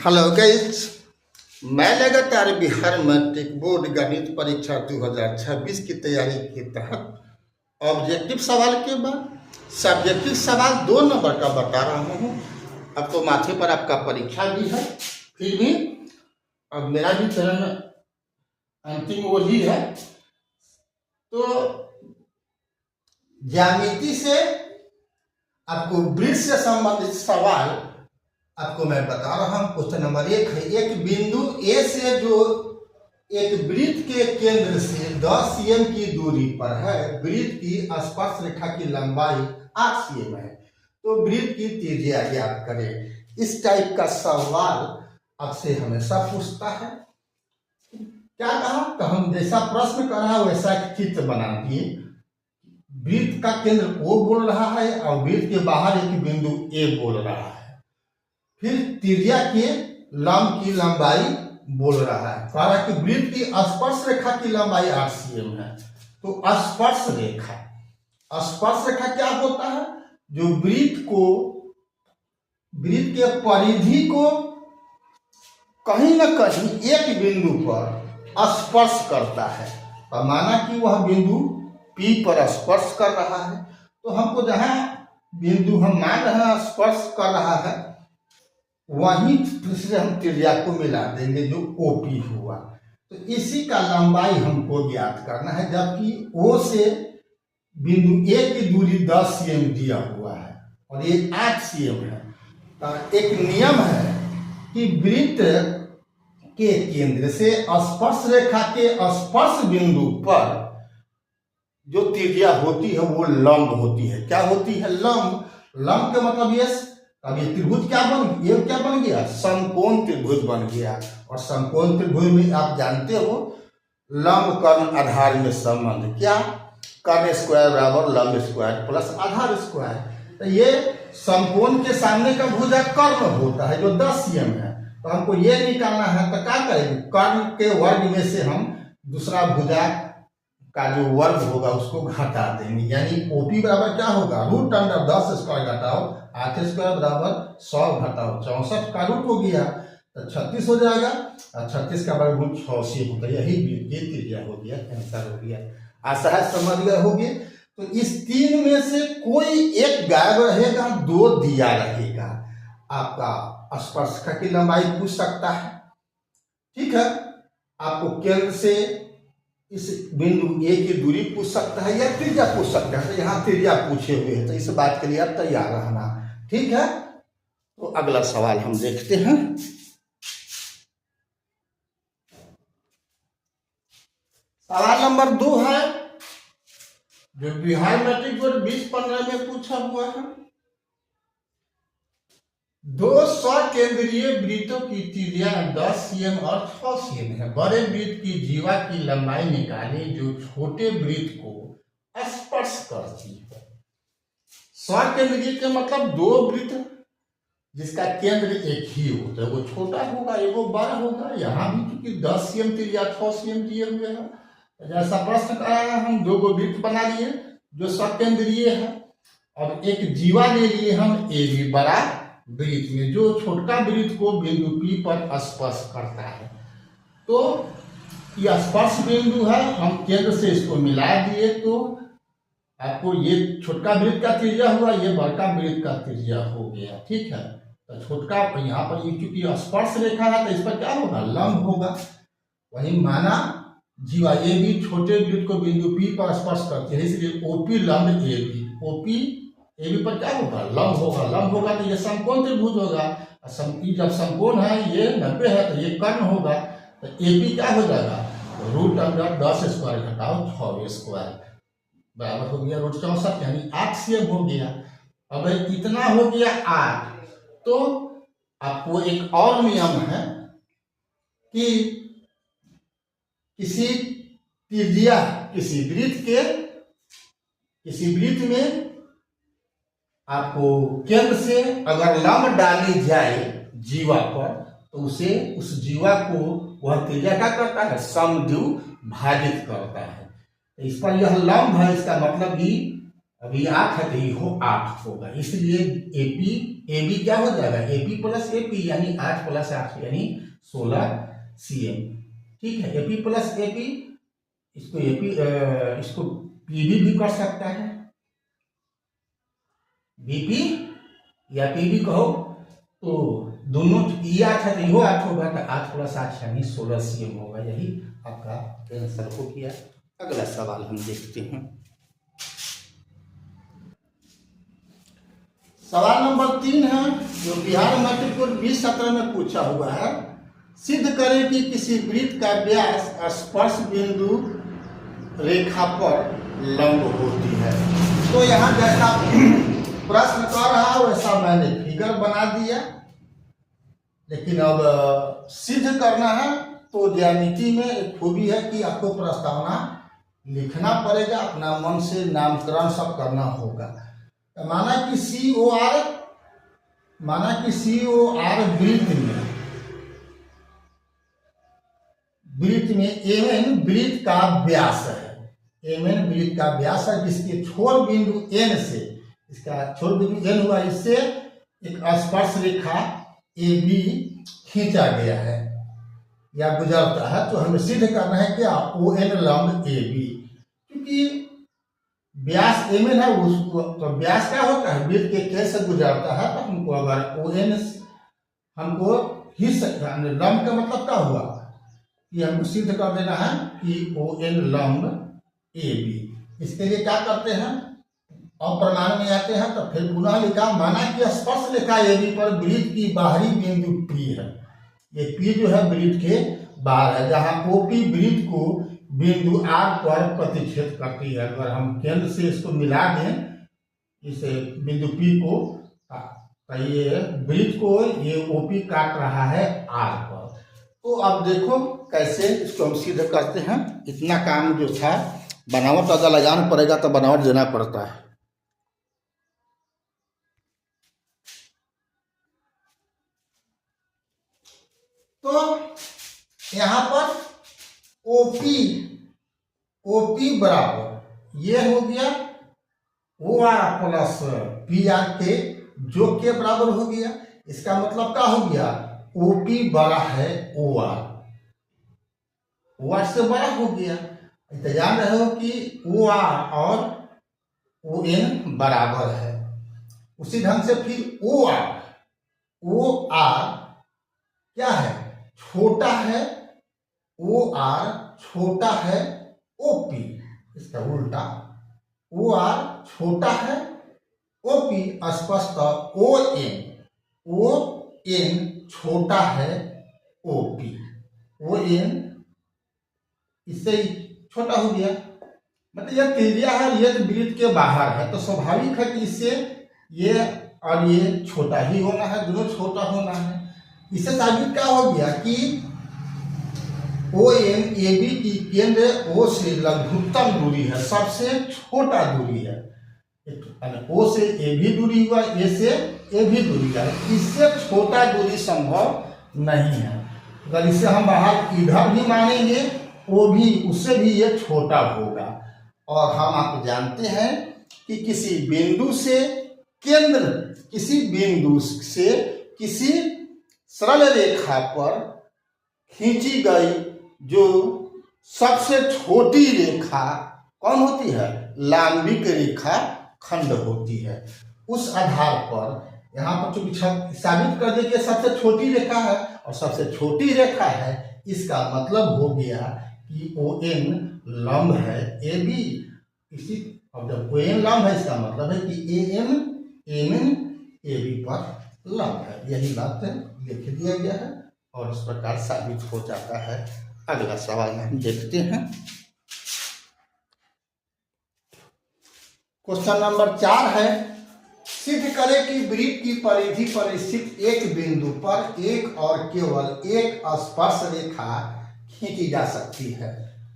Hello guys, मैं लगातार Bihar matric board गणित परीक्षा 2026 की तैयारी के तहत ऑब्जेक्टिव सवाल के बाद सब्जेक्टिव सवाल 2 नंबर का बता रहा हूँ। अब तो माथे पर आपका परीक्षा भी है, फिर भी अब मेरा भी चरण अंतिम वही है। तो ज्यामिति से आपको वृत्त से संबंधित सवाल आपको मैं बता रहा हूं। क्वेश्चन नंबर 1 है, एक बिंदु ए से जो एक वृत्त के केंद्र से 10 cm की दूरी पर है, वृत्त की स्पर्श रेखा की लंबाई 8 cm है, तो वृत्त की त्रिज्या ज्ञात करें। इस टाइप का सवाल आपसे हमेशा पूछता है। क्या कहा, तो हम जैसा प्रश्न कर रहा है वैसा एक चित्र बना दिए। वृत्त का केंद्र O बोल रहा है और वृत्त के बाहर एक बिंदु A बोल रहा है, फिर त्रिज्या के लंब की लंबाई बोल रहा है। कह रहा है कि वृत्त की स्पर्श रेखा की लंबाई 8 cm है। तो स्पर्श रेखा क्या होता है? जो वृत्त के परिधि को कहीं न कहीं एक बिंदु पर स्पर्श करता है। तो माना कि वह बिंदु P पर स्पर्श कर रहा है, तो हमको जहां बिंदु हम मान रहे हैं स्पर्श कर रहा है, वहीं से हम त्रिज्या को मिला देंगे जो OP हुआ। तो इसी का लंबाई हमको ज्ञात करना है, जबकि O से बिंदु A की दूरी 10 cm दिया हुआ है और ये 8 cm है। तो एक नियम है कि वृत्त के केंद्र से स्पर्श रेखा के स्पर्श बिंदु पर जो त्रिज्या होती है वो लंब होती है। क्या होती है? लंब का मतलब ये, अब ये त्रिभुज क्या बन गया? समकोण त्रिभुज बन गया। और समकोण त्रिभुज में आप जानते हो लंब कर्ण आधार में संबंध, क्या? कर्ण स्क्वायर बराबर लंब स्क्वायर प्लस आधार स्क्वायर। तो ये समकोण के सामने का भुजा कर्ण होता है जो 10 cm है। तो हमको ये निकालना है, तो क्या करेंगे? कर्ण के वर्ग में से हम दूसरा भुजा का जो वर्ग होगा उसको घटा देंगे, यानी OP बराबर क्या होगा? रूट अंडर 10 स्क्वायर घटाओ 8 स्क्वायर बराबर 100 घटाओ 64 का रूट हो गया, तो 36 हो जाएगा। और 36 का वर्गमूल 6 से होता है, यही वृत्त की त्रिज्या हो गया, आंसर हो गया। आशा है समझ गए होंगे। तो इस 3 में से कोई एक गायब रहेगा, 2 दिया रहेगा। आपका स्पर्शिका की लंबाई पूछ सकता है, ठीक है। आपको केंद्र से इस बिंदु A की दूरी पूछ सकता है या त्रिज्या पूछ सकता है। तो यहाँ त्रिज्या पूछे हुए हैं, तो इस बात के लिए आप तैयार रहना, ठीक है। तो अगला सवाल हम देखते हैं। सवाल नंबर 2 है, जो बिहार मैट्रिक बोर्ड 2015 में पूछा हुआ है। 2 सकेंद्रीय वृत्तों की त्रिज्या 10 cm और 6 cm है। बड़े वृत्त की जीवा की लंबाई निकालें जो छोटे वृत्त को स्पर्श करती है। सकेंद्रीय के मतलब 2 वृत्त जिसका केंद्र एक ही होता है, वो छोटा होगा एगो बड़ा होगा। यहाँ भी क्योंकि 10 cm त्रिज्या 6 cm दिए हुए हैं, जैसा प्रश्न कराया हम 2 वृत्त बना लिए जो सकेंद्रीय है, और एक जीवा ले लिए हम AB बड़ा वृत्त में जो छोटा वृत्त को बिंदु P पर स्पर्श करता है। तो यह स्पर्श बिंदु है, हम केंद्र से इसको मिला दिए, तो आपको ये छोटा वृत्त का त्रिज्या हुआ, ये बड़का वृत्त का त्रिज्या हो गया, ठीक है। तो छोटा यहाँ पर क्योंकि स्पर्श रेखा है तो इस पर क्या होगा? लंब होगा। वही माना जीवा AB छोटे वृत्त को बिंदु P पर स्पर्श करती है, इसलिए OP लंब AB, OP AB पर क्या होगा? लंब होगा। लंब होगा तो ये समकोण त्रिभुज होगा। जब समकोण है ये 90 है तो ये कर्ण होगा। तो AP क्या हो जाएगा? रूट अंडर 10 स्क्वायर घटाओ 6 स्क्वायर बराबर हो गया रूट 64, यानी 8 cm हो गया। अब इतना हो गया 8। तो आपको एक और नियम है कि किसी त्रिज्या किसी वृत्त में आपको केंद्र से अगर लंब डाली जाए जीवा पर, तो उसे उस जीवा को वह त्रिज्या क्या करता है? समद्विभाजित करता है। इस पर यह लंब है, इसका मतलब भी अभी 8 है तो ये 8 होगा, इसलिए एपी एबी क्या हो जाएगा, एपी प्लस एपी यानी 8 प्लस 8 यानी 16 सीएम। ठीक है, एपी प्लस एपी, इसको एपी इसको पीबी भी कर सकता है, बीपी या पीबी कहो, तो दोनों ये 8 है तो ये 8 होगा, तो 8 प्लस 8 यानी 16 सीएम होगा। यही आपका आंसर हो गया। अगला सवाल हम देखते हैं। सवाल नंबर 3 है जो बिहार मैट्रिक बोर्ड 2017 में पूछा हुआ है। सिद्ध करें कि किसी वृत्त का व्यास स्पर्श बिंदु रेखा पर लंब होती है। तो यहाँ जैसा प्रश्न कर रहा वैसा मैंने फिगर बना दिया, लेकिन अब सिद्ध करना है तो ज्यामिति में एक खूबी है कि आपको प्रस्तावना लिखना पड़ेगा, अपना मन से नामकरण सब करना होगा। माना कि COR वृत्त में एमएन वृत्त का व्यास है, एमएन वृत्त का व्यास है, जिसके छोर बिंदु एन से, इसका छोर बिंदु एन हुआ, इससे एक स्पर्श रेखा ए बी खींचा गया है या गुजरता है। तो हमें सिद्ध करना है क्या, ओ एन लंब ए बी, क्योंकि व्यास एम एन है उसको, तो व्यास क्या होता है, वृत्त के केंद्र से गुजरता है, तो हमको अगर ओ एन हमको लंब का मतलब क्या हुआ कि हमको सिद्ध कर देना है कि ओ एन लंब ए बी। इसके लिए क्या करते हैं, अब प्रमाण में आते हैं, तो फिर पुनः लिखा, माना कि स्पर्श रेखा ए बी पर वृत्त की बाहरी बिंदु पी है, ये पी जो है वृत्त के बाहर है, जहाँ ओपी वृत्त को बिंदु आर पर प्रतिच्छेद करती है। अगर हम केंद्र से इसको मिला दें, इस बिंदु पी को, तो ये वृत्त को ये ओपी काट रहा है आर पर। तो अब देखो कैसे इसको हम सिद्ध करते हैं। इतना काम जो था, बनावट अगर लगाना पड़ेगा तो बनावट देना पड़ता है। तो यहाँ पर ओपी बराबर ये हो गया O R plus P R के, जो के बराबर हो गया। इसका मतलब क्या हो गया, ओपी बड़ा है ओ आर से बड़ा हो गया। तो जान रहे हो कि ओ आर और ओ एन बराबर है। उसी ढंग से फिर ओ आर क्या है, छोटा है ओ आर, छोटा है ओपी, इसका उल्टा ओ आर छोटा है ओपी, स्पष्ट ओ एन छोटा है ओपी, ओ एन इससे छोटा हो गया। मतलब यह त्रिज्या है, ये तो वृत्त के बाहर है, तो स्वाभाविक है कि इससे ये और ये छोटा ही होना है, दोनों छोटा होना है। इससे साबित क्या हो गया कि ओ एन ए बी की केंद्र ओ से लघुत्तम दूरी है, सबसे छोटा दूरी है। ओ से ए भी दूरी हुआ, ए से ए भी दूरी है, इससे छोटा दूरी संभव नहीं है। अगर इसे हम बाहर इधर भी मानेंगे, वो भी उससे भी ये छोटा होगा। और हम आप जानते हैं कि किसी बिंदु से किसी सरल रेखा पर खींची गई जो सबसे छोटी रेखा कौन होती है, लांबिक रेखा खंड होती है। उस आधार पर यहाँ पर चूंकि साबित कर दे कि सबसे छोटी रेखा है और सबसे छोटी रेखा है, इसका मतलब हो गया कि ओ एन लंब है ए बी। इसी अब जब ओ एन लंब है, इसका मतलब है कि एम एन ए बी पर लंब है। यही बात लिख दिया गया है और इस प्रकार साबित हो जाता है। अगला सवाल हम देखते हैं। क्वेश्चन नंबर 4 है, सिद्ध करें कि वृत्त की परिधि पर स्थित एक बिंदु पर एक और केवल एक स्पर्श रेखा खींची जा सकती है।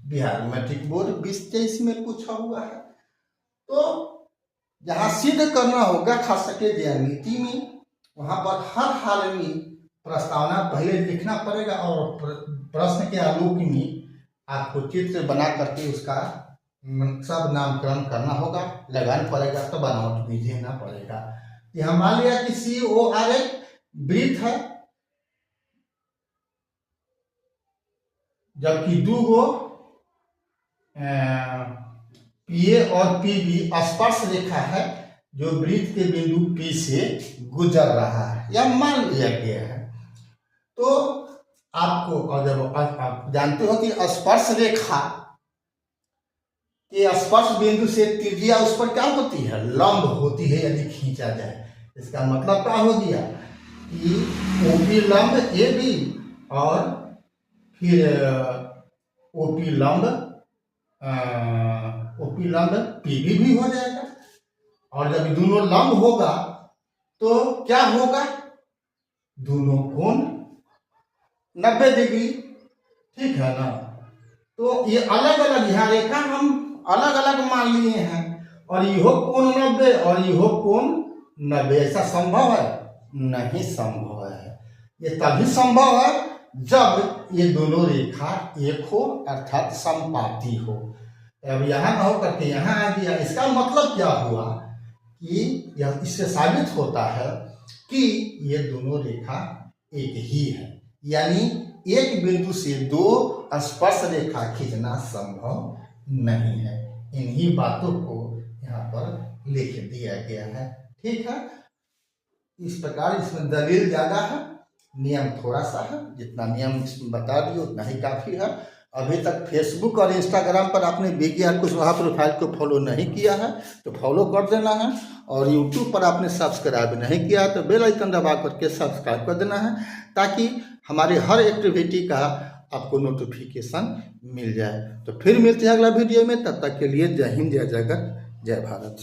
बिहार मैट्रिक बोर्ड 2023 में पूछा हुआ है। तो जहां सिद्ध करना होगा खास करके ज्यामिति में, वहां पर हर हाल में प्रस्तावना पहले लिखना पड़ेगा और प्रश्न के आलोक में आपको चित्र बना करके उसका सब नामकरण करना होगा, लगाना पड़ेगा, तो बनावट भी देना पड़ेगा। यहाँ मान लिया कि COR एक वृत्त है, जबकि दो गो PA और PB स्पर्श रेखा है जो वृत्त के बिंदु P से गुजर रहा है, यह मान लिया गया है। तो आपको, और जब आप जानते हो कि स्पर्श रेखा के स्पर्श बिंदु से त्रिज्या उस पर क्या होती है, लंब होती है यदि खींचा जाए। इसका मतलब क्या हो गया कि OP लंब AB और फिर OP लंब PB भी हो जाएगा। और जब दोनों लंब होगा तो क्या होगा, दोनों कोण 90 डिग्री, ठीक है ना। तो ये अलग अलग यहाँ रेखा हम अलग अलग मान लिए हैं, और यहो कोण 90 और यहो कोण 90, ऐसा संभव है? नहीं संभव है। ये तभी संभव है जब ये दोनों रेखा एक हो, अर्थात समपाती हो। अब यहाँ न हो करके यहाँ आ गया, इसका मतलब क्या हुआ कि यह इससे साबित होता है कि ये दोनों रेखा एक ही है, यानी एक बिंदु से दो स्पर्श रेखा खींचना संभव नहीं है। इन्हीं बातों को यहाँ पर लिख दिया गया है, ठीक है। इस प्रकार इसमें दलील ज्यादा है, नियम थोड़ा सा है। जितना नियम इसमें बता दिए उतना ही काफी है। अभी तक फेसबुक और इंस्टाग्राम पर आपने विज्ञान कुशवाहा प्रोफाइल को फॉलो नहीं किया है तो फॉलो कर देना है, और यूट्यूब पर आपने सब्सक्राइब नहीं किया तो बेल आइकन दबा करके सब्सक्राइब कर देना है, ताकि हमारे हर एक्टिविटी का आपको नोटिफिकेशन मिल जाए। तो फिर मिलते हैं अगला वीडियो में, तब तक के लिए जय हिंद, जय जगत, जय भारत।